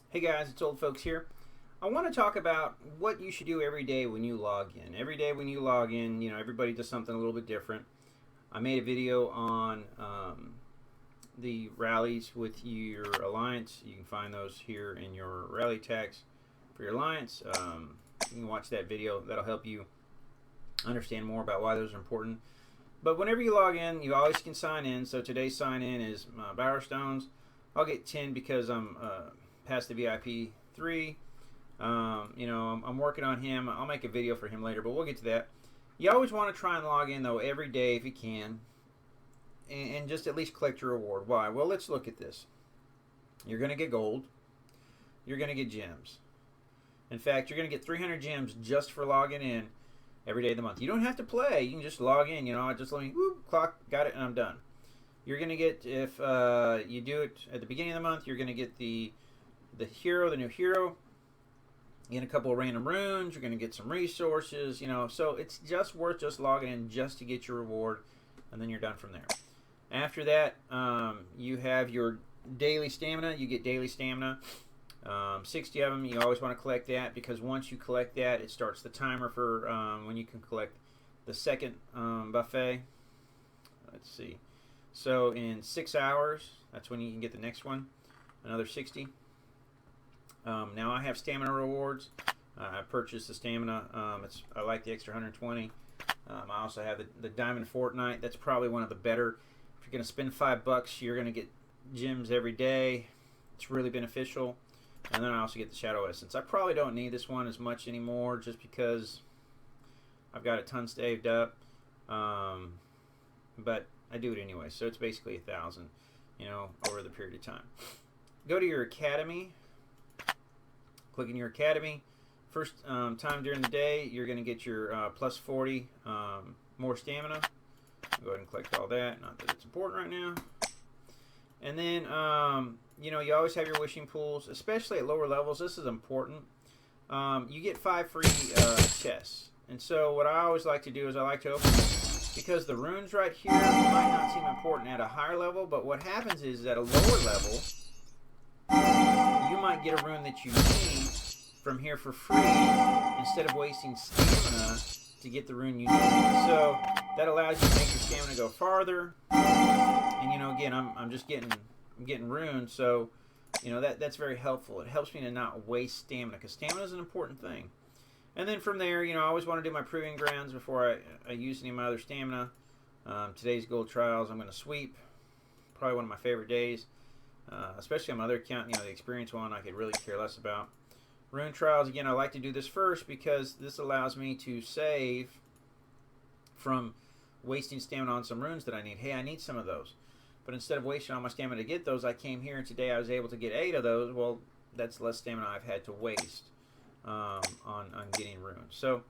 Hey guys, it's Old Folks here. I want to talk about what you should do every day when you log in. Every day when you log in, everybody does something a little bit different. I made a video on the rallies with your alliance. You can find those here in your rally tags for your alliance. You can watch that video. That'll help you understand more about why those are important. But whenever you log in, you always can sign in. So today's sign in is Bowerstones. I'll get 10 because I'm past the VIP 3. I'm working on him. I'll make a video for him later, but we'll get to that. You always want to try and log in, though, every day if you can, and just at least collect your reward. Why? Well, let's look at this. You're going to get gold. You're going to get gems. In fact, you're going to get 300 gems just for logging in every day of the month. You don't have to play. You can just log in. Just let me, clock, got it, and I'm done. You're going to get, if you do it at the beginning of the month, you're going to get the hero, the new hero. You get a couple of random runes. You're going to get some resources, So it's just worth just logging in just to get your reward, and then you're done from there. After that, you have your daily stamina. You get daily stamina. 60 of them. You always want to collect that because once you collect that, it starts the timer for when you can collect the second buffet. Let's see. So in 6 hours, that's when you can get the next one. Another 60. Now I have stamina rewards. I purchased the stamina. I like the extra 120. I also have the Diamond Fortnite. That's probably one of the better. If you're going to spend $5, you're going to get gems every day. It's really beneficial. And then I also get the Shadow Essence. I probably don't need this one as much anymore just because I've got a ton saved up. But I do it anyway. So it's basically 1,000, over the period of time. Go to your academy. Click in your academy. First time during the day, you're going to get your plus 40 more stamina. Go ahead and collect all that. Not that it's important right now. And then, you always have your wishing pools, especially at lower levels. This is important. You get 5 free chests. And so what I always like to do is I like to open them because the runes right here might not seem important at a higher level, but what happens is at a lower level, you might get a rune that you need from here for free instead of wasting stamina to get the rune you need. So that allows you to make your stamina go farther. And again, I'm getting runes, so that's very helpful. It helps me to not waste stamina because stamina is an important thing. And then from there, I always want to do my proving grounds before I use any of my other stamina. Today's gold trials, I'm going to sweep. Probably one of my favorite days. Especially on my other account, the experience one, I could really care less about. Rune trials, again, I like to do this first because this allows me to save from wasting stamina on some runes that I need. Hey, I need some of those. But instead of wasting all my stamina to get those, I came here and today I was able to get 8 of those. Well, that's less stamina I've had to waste on getting runes. So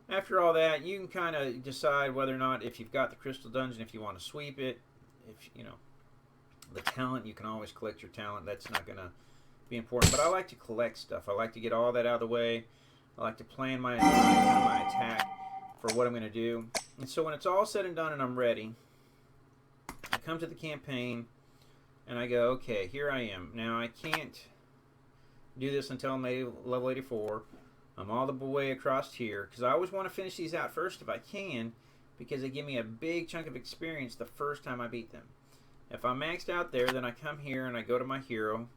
after all that, you can kind of decide whether or not, if you've got the crystal dungeon, if you want to sweep it. If the talent, you can always collect your talent. That's not going to be important. But I like to collect stuff. I like to get all that out of the way. I like to plan my attack for what I'm going to do. And so when it's all said and done and I'm ready, I come to the campaign and I go, okay, here I am. Now I can't do this until I'm level 84. I'm all the way across here because I always want to finish these out first if I can because they give me a big chunk of experience the first time I beat them. If I'm maxed out there, then I come here and I go to my hero.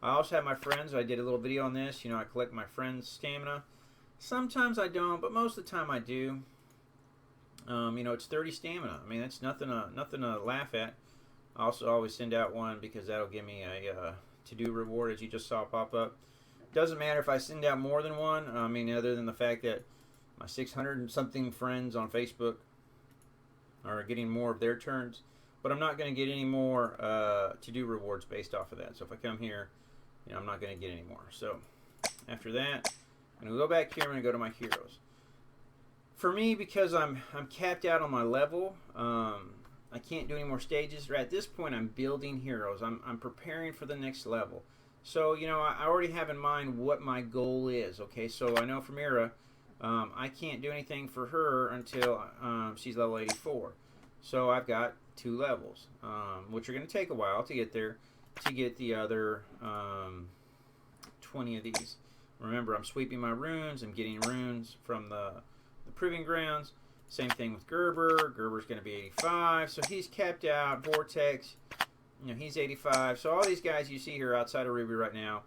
I also have my friends. I did a little video on this. I collect my friends' stamina. Sometimes I don't, but most of the time I do. It's 30 stamina. I mean, that's nothing to laugh at. I also always send out one because that'll give me a to-do reward, as you just saw pop up. Doesn't matter if I send out more than one. I mean, other than the fact that my 600 and something friends on Facebook are getting more of their turns. But I'm not going to get any more to-do rewards based off of that. So if I come here, I'm not going to get any more. So after that, I'm going to go back here and I'm going to go to my heroes. For me, because I'm capped out on my level, I can't do any more stages. At this point, I'm building heroes. I'm preparing for the next level. So, I already have in mind what my goal is. Okay, so I know for Mira, I can't do anything for her until she's level 84. So I've got 2 levels, which are going to take a while to get there, to get the other 20 of these. Remember, I'm sweeping my runes. I'm getting runes from the Proving Grounds. Same thing with Gerber. Gerber's going to be 85, so he's capped out. Vortex, you know, he's 85. So all these guys you see here outside of Ruby right now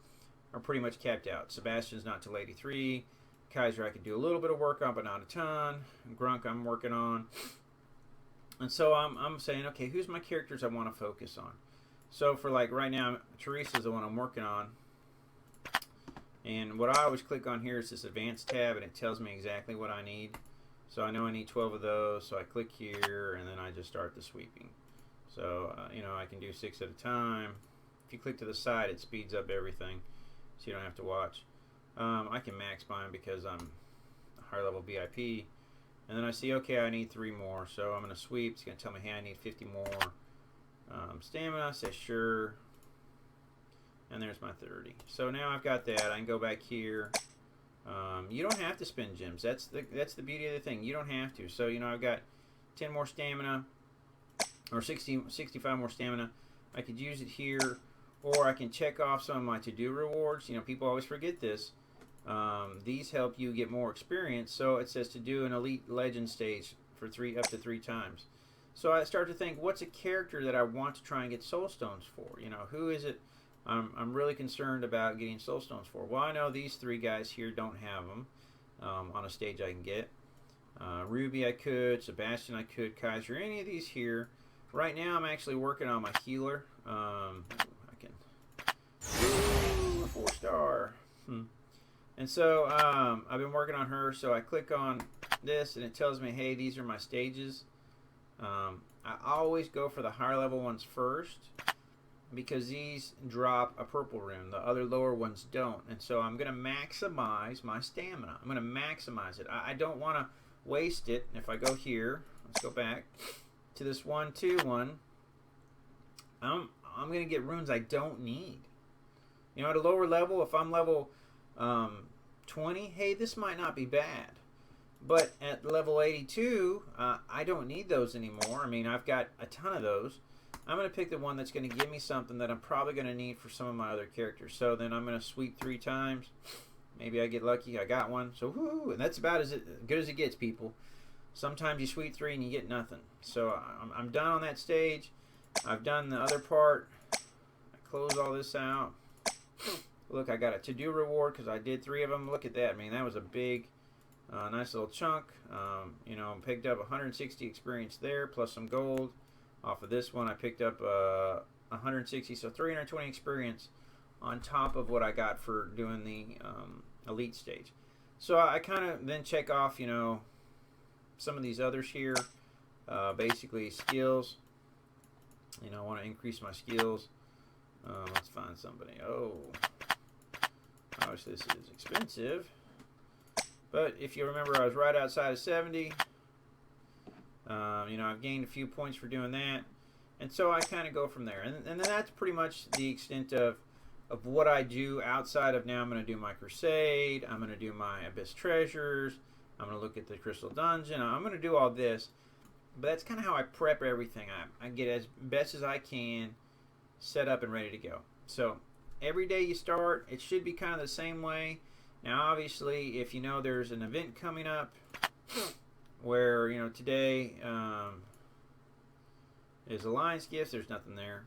are pretty much capped out. Sebastian's not till 83. Kaiser I could do a little bit of work on, but not a ton. Grunk I'm working on. And so I'm saying, okay, who's my characters I want to focus on? So for like right now, Teresa's the one I'm working on. And what I always click on here is this advanced tab, and it tells me exactly what I need. So I know I need 12 of those, so I click here, and then I just start the sweeping. So, you know, I can do 6 at a time. If you click to the side, it speeds up everything, so you don't have to watch. I can max mine because I'm a higher level VIP. And then I see, okay, I need 3 more, so I'm going to sweep. It's going to tell me, hey, I need 50 more stamina. Say sure. And there's my 30. So now I've got that. I can go back here. You don't have to spend gems. That's the beauty of the thing. You don't have to. So, you know, I've got 10 more stamina, or 65 more stamina. I could use it here, or I can check off some of my to-do rewards. You know, people always forget this. These help you get more experience. So it says to do an elite legend stage for up to 3 times. So I start to think, what's a character that I want to try and get soul stones for? You know, who is it I'm really concerned about getting soul stones for? Well, I know these 3 guys here don't have them on a stage I can get. Ruby I could, Sebastian I could, Kaiser, any of these here. Right now I'm actually working on my healer. I can, 4-star. And so I've been working on her, so I click on this and it tells me, hey, these are my stages. I always go for the higher level ones first, because these drop a purple rune. The other lower ones don't. And so I'm going to maximize my stamina. I'm going to maximize it. I don't want to waste it. If I go here, let's go back to this 1-2 one. I'm going to get runes I don't need. You know, at a lower level, if I'm level 20, hey, this might not be bad. But at level 82, I don't need those anymore. I mean, I've got a ton of those. I'm going to pick the one that's going to give me something that I'm probably going to need for some of my other characters. So then I'm going to sweep 3 times. Maybe I get lucky. I got one. So, whoo, and that's about as good as it gets, people. Sometimes you sweep 3 and you get nothing. So I'm done on that stage. I've done the other part. I close all this out. Look, I got a to-do reward because I did 3 of them. Look at that. I mean, that was a big, nice little chunk. You know, picked up 160 experience there, plus some gold. Off of this one, I picked up 160, so 320 experience on top of what I got for doing the elite stage. So I kind of then check off, you know, some of these others here. Basically, skills. You know, I want to increase my skills. Let's find somebody. Oh, obviously this is expensive. But if you remember, I was right outside of 70. You know, I've gained a few points for doing that. And so I kind of go from there. And then that's pretty much the extent of what I do outside of now. I'm going to do my Crusade. I'm going to do my Abyss Treasures. I'm going to look at the Crystal Dungeon. I'm going to do all this. But that's kind of how I prep everything. I get as best as I can set up and ready to go. So every day you start, it should be kind of the same way. Now, obviously, if you know there's an event coming up, where, you know, today is Alliance Gifts. There's nothing there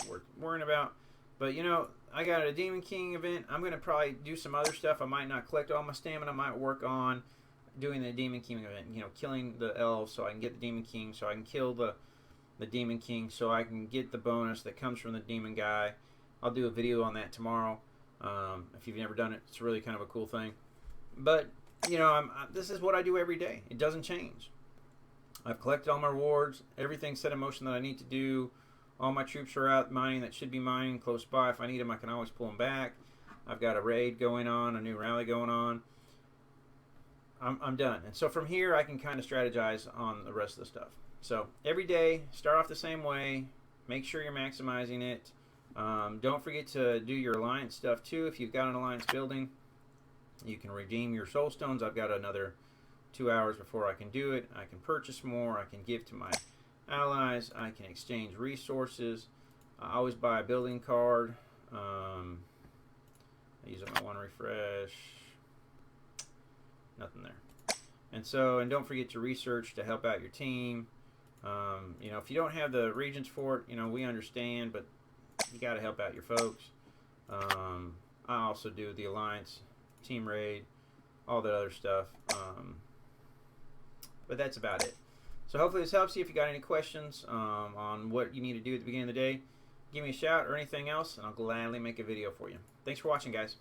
worth worrying about. But, you know, I got a Demon King event. I'm going to probably do some other stuff. I might not collect all my stamina. I might work on doing the Demon King event. You know, killing the elves so I can get the Demon King, so I can kill the Demon King, so I can get the bonus that comes from the Demon guy. I'll do a video on that tomorrow. If you've never done it, it's really kind of a cool thing. But, you know, this is what I do every day. It doesn't change. I've collected all my rewards. Everything's set in motion that I need to do. All my troops are out mining that should be mining close by. If I need them, I can always pull them back. I've got a raid going on, a new rally going on. I'm done. And so from here, I can kind of strategize on the rest of the stuff. So every day, start off the same way. Make sure you're maximizing it. Don't forget to do your alliance stuff too. If you've got an alliance building, you can redeem your soul stones. I've got another 2 hours before I can do it. I can purchase more. I can give to my allies. I can exchange resources. I always buy a building card. I use up One refresh. Nothing there. And so, and don't forget to research to help out your team. You know, if you don't have the regions for it, you know, we understand, but you got to help out your folks. I also do the Alliance, Team Raid, all that other stuff. But that's about it. So hopefully this helps you. If you got any questions on what you need to do at the beginning of the day, give me a shout or anything else, and I'll gladly make a video for you. Thanks for watching, guys.